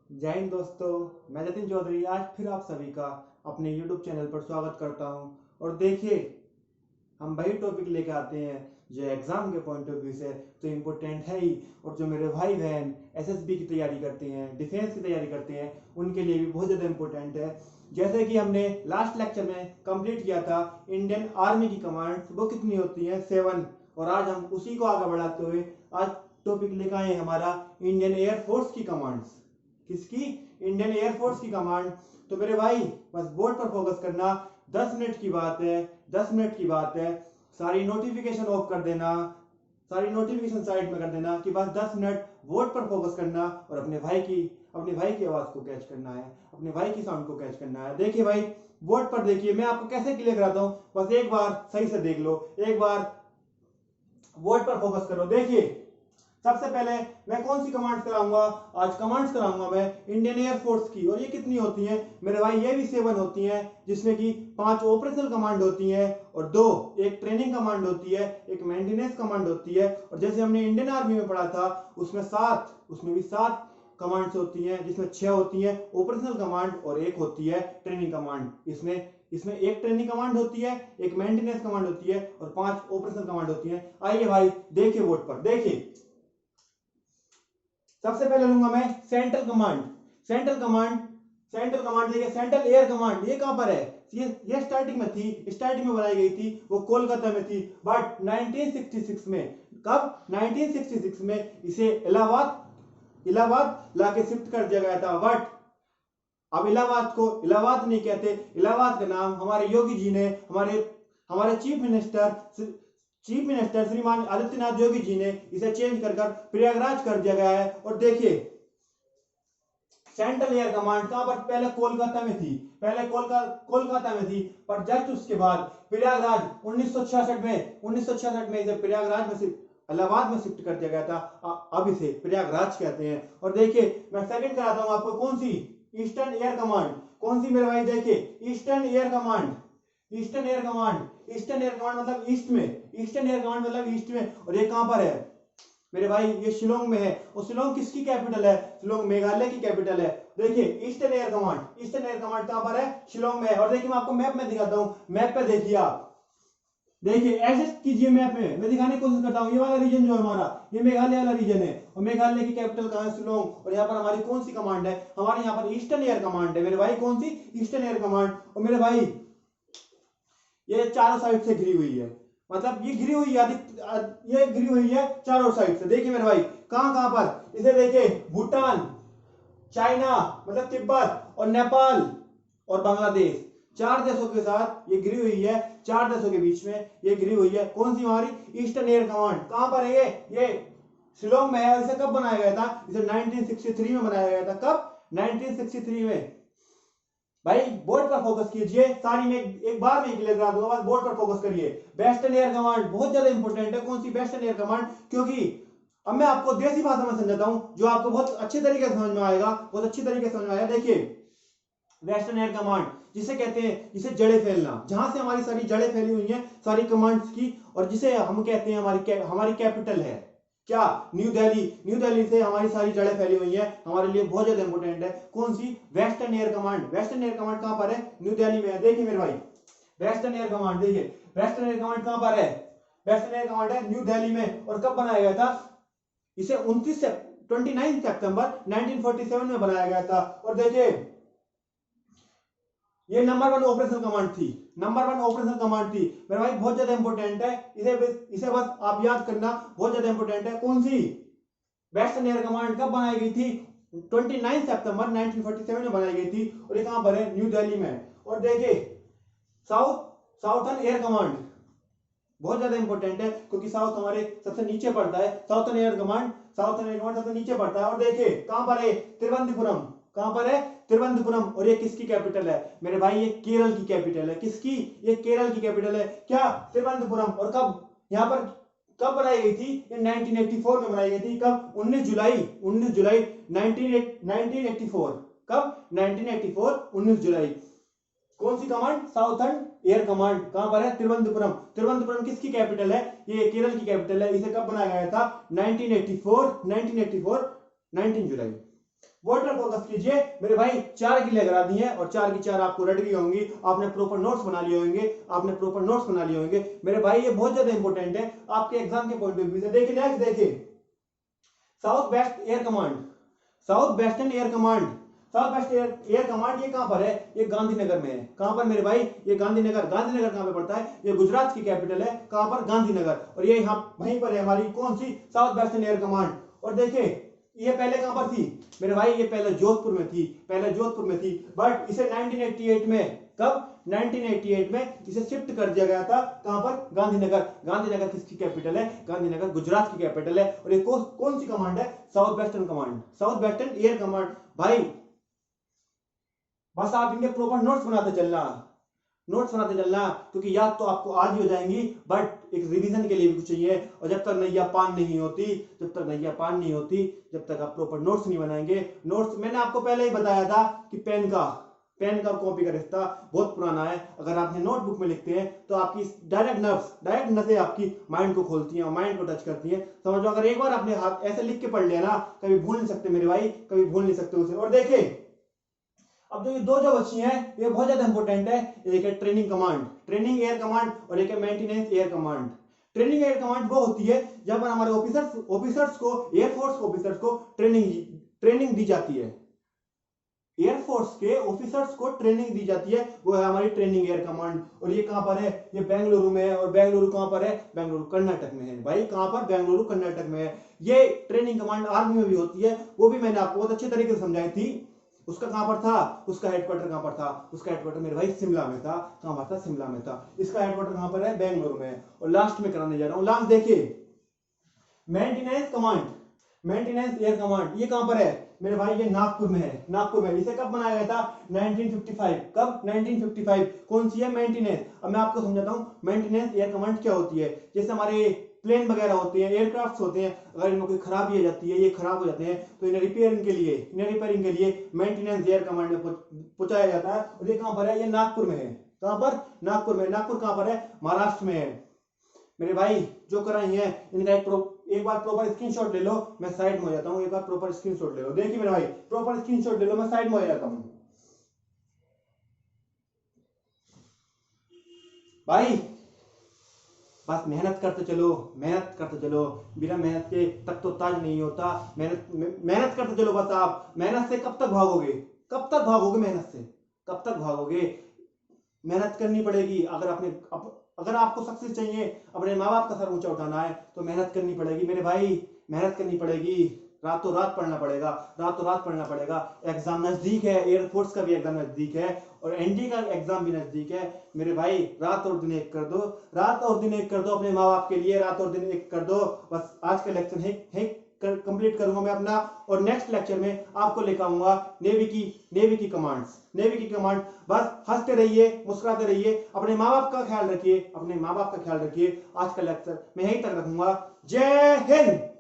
जय हिंद दोस्तों, मैं जतिन चौधरी आज फिर आप सभी का अपने YouTube चैनल पर स्वागत करता हूं। और देखिए, हम वही टॉपिक लेके आते हैं जो एग्जाम के पॉइंट ऑफ व्यू से तो इम्पोर्टेंट है ही, और जो मेरे भाई बहन एसएसबी की तैयारी करते हैं, डिफेंस की तैयारी करते हैं, उनके लिए भी बहुत ज़्यादा इम्पोर्टेंट है। जैसे कि हमने लास्ट लेक्चर में कंप्लीट किया था इंडियन आर्मी की कमांड्स, वो कितनी होती हैं 7। और आज हम उसी को आगे बढ़ाते हुए आज टॉपिक लेकर आए हमारा इंडियन एयरफोर्स की कमांड्स। किसकी? इंडियन एयरफोर्स की कमांड। तो मेरे भाई बस बोर्ड पर फोकस करना, 10 मिनट की बात है, 10 मिनट की बात है। सारी नोटिफिकेशन ऑफ कर देना, सारी नोटिफिकेशन साइड में कर देना कि बस 10 मिनट बोर्ड पर फोकस करना और अपने भाई की आवाज को कैच करना है, अपने भाई की साउंड को कैच करना है। देखिए भाई, बोर्ड पर देखिए, मैं आपको कैसे क्लियर कराता हूं, बस एक बार सही से देख लो, एक बार बोर्ड पर फोकस करो। देखिए, सबसे पहले मैं कौन सी कमांड्स कराऊंगा? आज कमांड्स कराऊंगा मैं इंडियन एयरफोर्स की। और ये कितनी होती हैं मेरे भाई? ये भी 7 होती हैं, जिसमें कि 5 ऑपरेशनल कमांड होती हैं और 2 एक ट्रेनिंग कमांड होती है, एक मेंटेनेंस कमांड होती है। और जैसे हमने इंडियन आर्मी में पढ़ा था, उसमें भी 7 कमांड्स होती हैं, जिसमें 6 होती हैं ऑपरेशनल कमांड और एक होती है ट्रेनिंग कमांड। इसमें एक ट्रेनिंग कमांड होती है, एक मेंटेनेंस कमांड होती है और 5 ऑपरेशनल कमांड होती है। आइए भाई देखिए बोर्ड पर, देखिए सबसे पहले लूंगा मैं सेंट्रल कमांड। सेंट्रल कमांड देखिए, सेंट्रल एयर कमांड, ये कहां पर है? ये स्टार्टिंग में बनाई गई थी, वो कोलकाता में थी। बट 1966 में, कब? 1966 में इसे इलाहाबाद इलाहाबाद लाके शिफ्ट कर दिया गया था। बट अब इलाहाबाद को इलाहाबाद नहीं कहते, इलाहाबाद का नाम हमारे योगी जी ने, हमारे हमारे चीफ मिनिस्टर श्रीमान आदित्यनाथ योगी जी ने इसे चेंज कर प्रयागराज कर दिया गया है। और देखिए, सेंट्रल एयर कमांड कहां पर? पहले कोलकाता में थी, कोलकाता में थी, पर जस्ट उसके बाद प्रयागराज 1966 में इसे प्रयागराज में इलाहाबाद में शिफ्ट कर दिया गया था। अब इसे प्रयागराज कहते हैं। और देखिए, मैं सेकंड कराता हूं आपको, कौन सी? Eastern air command. कौन सी मेरे भाई? देखिए, ईस्टर्न एयर कमांड मतलब ईस्ट में, ईस्टर्न एयर कमांड मतलब ईस्ट में। और ये कहां पर है मेरे भाई? ये शिलोंग में है। और शिलोंग किसकी कैपिटल है? शिलोंग मेघालय की कैपिटल है। देखिए, ईस्टर्न एयर कमांड कहां पर है? शिलोंग में है। और देखिए, मैं आपको मैप में दिखाता हूं, मैप पे देखिए आप, देखिए एडजस्ट कीजिए मैप में, मैं दिखाने की कोशिश करता हूँ। ये वाला रीजन जो है हमारा, ये मेघालय वाला रीजन है, और मेघालय की कैपिटल कहाँ है? शिलोंग। और यहाँ पर हमारी कौन सी कमांड है? हमारे यहाँ पर ईस्टर्न एयर कमांड है मेरे भाई। कौन सी? Eastern air command. और मेरे भाई ये चारों साइड से घिरी हुई है, मतलब ये घिरी हुई है चारों साइड से। देखिए मेरे भाई, कहां कहां पर? इसे देखिए, भूटान, चाइना मतलब तिब्बत, और नेपाल और बांग्लादेश, 4 देशों के साथ ये घिरी हुई है, 4 देशों के बीच में ये घिरी हुई है। कौन सी? हमारी ईस्टर्न एयर कमांड। कहां पर है ये शिलोंग में है। और इसे कब बनाया गया था? इसे 1963 में बनाया गया था। कब? 1963 में। भाई बोर्ड पर फोकस कीजिए, सारी में एक बार में क्लियर करा दूंगा, बस बोर्ड पर फोकस करिए। वेस्टर्न एयर कमांड बहुत ज्यादा इंपॉर्टेंट है। कौन सी? Western air command. क्योंकि अब मैं आपको देसी भाषा में समझाता हूं, जो आपको बहुत अच्छे तरीके से समझ में आएगा, बहुत अच्छी तरीके से समझ में आएगा। देखिए, वेस्टर्न एयर कमांड जिसे कहते हैं, जिसे जड़ें फैलना, जहां से हमारी सारी जड़ें फैली हुई हैं सारी कमांड्स की, और जिसे हम कहते हैं हमारी कैपिटल है क्या? न्यू दिल्ली से हमारी सारी जड़ें फैली हुई हैं, हमारे लिए बहुत ज्यादा इंपॉर्टेंट है। कौन सी? Western air command. Western air command कहां पर है? न्यू दिल्ली में है। देखिए मेरे भाई, वेस्टर्न एयर कमांड, देखिए वेस्टर्न एयर कमांड कहां पर है? वेस्टर्न एयर कमांड है न्यू दिल्ली में। और कब बनाया गया था? इसे 29 सितंबर 1947 में बनाया गया था। और देखिए, ये नंबर 1 ऑपरेशन कमांड थी, मेरे भाई बहुत ज्यादा इंपॉर्टेंट है। इसे बस आप याद करना, बहुत ज्यादा इंपॉर्टेंट है। कौन सी? वेस्टर्न एयर कमांड कब बनाई गई थी? 29 सितंबर 1947 में बनाई गई थी। और ये कहां पर है? न्यू दिल्ली में। और देखिए, साउथर्न एयर कमांड बहुत ज्यादा इंपॉर्टेंट है, क्योंकि साउथ हमारे सबसे नीचे पड़ता है। साउथर्न एयर कमांड सबसे नीचे पड़ता है। और देखिए कहां पर है? तिरुवनंतपुरम। कहां पर है? तिरुवनंतपुरम। और ये किसकी कैपिटल है मेरे भाई? ये केरल की कैपिटल है। किसकी? ये केरल की कैपिटल है क्या? तिरुवनंतपुरम। और कब यहां पर कब बनाई गई थी? ये 1984 में बनाई गई थी। कब? 19 जुलाई 1984। कब? 1984, 19 जुलाई। कौन सी कमांड? Southern air command. कहां पर है? तिरुवनंतपुरम। तिरुवनंतपुरम किसकी कैपिटल है? ये केरल की कैपिटल है। इसे कब बनाया गया था? 1984, 19 जुलाई। बोर्ड पर फोकस कीजिए मेरे भाई। 4 की लगा दी है और 4 की 4 आपको रट गई होंगी, आपने प्रॉपर नोट्स बना लिए होंगे, आपने प्रॉपर नोट्स बना लिए होंगे मेरे भाई। ये बहुत ज्यादा इंपॉर्टेंट है आपके एग्जाम के पॉइंट ऑफ व्यू से। देखिए नेक्स्ट, देखिए south west air command, south western air command, south west air command ये कहां पर है? ये गांधीनगर में है। कहां पर मेरे भाई? ये गांधीनगर। गांधीनगर कहां पे पड़ता है? ये गुजरात की कैपिटल है। कहां पर? गांधीनगर। और ये यहां वहीं पर है हमारी कौन सी? South western air command. और देखिए ये पहले कहां पर थी मेरे भाई? ये पहले जोधपुर में थी, पहले जोधपुर में थी, बट इसे 1988 में, कब? 1988 में इसे शिफ्ट कर दिया गया था। कहां पर? गांधीनगर। गांधीनगर किसकी कैपिटल है? गांधीनगर गुजरात की कैपिटल है। और ये कौन सी कमांड है? South western command, south western air command. भाई बस आप इनके प्रॉपर नोट्स बनाते चलना, नोट्स बनाते चलना, क्योंकि याद तो आपको आज ही हो जाएंगी, बट एक रिवीजन के लिए भी कुछ चाहिए। और जब तक नैया पान नहीं होती, जब तक नैया पान नहीं होती, जब तक आप प्रॉपर नोट्स नहीं बनाएंगे। नोट्स मैंने आपको पहले ही बताया था कि पेन का कॉपी का रिश्ता बहुत पुराना है। अगर आपने नोटबुक में लिखते हैं तो आपकी डायरेक्ट नसें आपकी माइंड को खोलती हैं, माइंड को टच करती हैं। समझ लो, अगर एक बार आपने हाथ ऐसे लिख के पढ़ लिया ना, कभी भूल नहीं सकते मेरे भाई, कभी भूल नहीं सकते उसे। और देखिए अब जो ये दो जो बची हैं ये बहुत ज्यादा इंपॉर्टेंट है। एक है training command, training air command, और एक है maintenance air command. Training air command वो होती है जब हमारे ऑफिसर्स को, एयरफोर्स ऑफिसर्स को ट्रेनिंग दी जाती है, एयरफोर्स के ऑफिसर्स को ट्रेनिंग दी जाती है, वो है हमारी ट्रेनिंग एयर कमांड। और ये कहां पर है? ये बेंगलुरु में है। और बेंगलुरु कहां पर है? बेंगलुरु कर्नाटक में है भाई। कहां पर? बेंगलुरु कर्नाटक में है। ये ट्रेनिंग कमांड आर्मी में भी होती है, वो भी मैंने आपको बहुत अच्छे तरीके से समझाई थी। उसका कहां पर था? उसका हेडक्वार्टर कहां पर था? उसका हेडक्वार्टर मेरे भाई शिमला में था। कहां पर था? शिमला में था। इसका हेडक्वार्टर कहां पर है? बेंगलुरु में। और लास्ट में कराने जा रहा हूं, लास्ट देखिए maintenance command, maintenance air command. ये कहां पर है मेरे भाई? ये नागपुर में है, नागपुर में। इसे कब बनाया गया था? 1955। कब? 1955। कौन सी है? मेंटेनेंस। अब मैं आपको समझाता हूं मेंटेनेंस एयर कमांड क्या होती है। जैसे हमारे प्लेन वगैरह होते हैं, एयरक्राफ्ट होते हैं, अगर इनमें कोई खराबी आ जाती है, ये खराब हो जाते हैं, तो इन्हें रिपेयरिंग के लिए मेंटेनेंस एयर कमांड में पहुंचाया जाता है। और ये कहां पर है? ये नागपुर में है। कहां पर? नागपुर में। नागपुर कहां पर है? महाराष्ट्र में है मेरे भाई। जो कराई है इनका एक बार प्रॉपर स्क्रीनशॉट ले लो, मैं साइड में हो जाता हूं। एक बार प्रॉपर स्क्रीनशॉट ले लो। देखिए मेरे भाई प्रॉपर स्क्रीनशॉट ले लो, मैं साइड में हो जाता हूं भाई। बस मेहनत करते चलो, मेहनत करते चलो। बिना मेहनत के तक तो ताज नहीं होता। मेहनत करते चलो। बस आप मेहनत से कब तक भागोगे? कब तक भागोगे मेहनत से? कब तक भागोगे? मेहनत करनी पड़ेगी। अगर आपको सक्सेस चाहिए, अपने माँ बाप का सर ऊंचा उठाना है, तो मेहनत करनी पड़ेगी मेरे भाई, मेहनत करनी पड़ेगी। रातों रात पढ़ना पड़ेगा, रातों रात पढ़ना पड़ेगा। एग्जाम नजदीक है, एयरफोर्स का भी एग्जाम नजदीक है, और एनडी का एग्जाम भी नजदीक है मेरे भाई। रात और दिन एक कर दो, रात और दिन एक कर दो अपने माँ बाप के लिए, रात और दिन एक कर दो। बस आज का लेक्चर है कंप्लीट करूंगा मैं अपना, और नेक्स्ट लेक्चर में आपको लेकर आऊंगा नेवी की कमांड्स, नेवी की कमांड। बस हंसते रहिए, मुस्कुराते रहिए, अपने माँ बाप का ख्याल रखिए, अपने माँ बाप का ख्याल रखिए। आज का लेक्चर मैं यहीं तक रखूंगा। जय हिंद।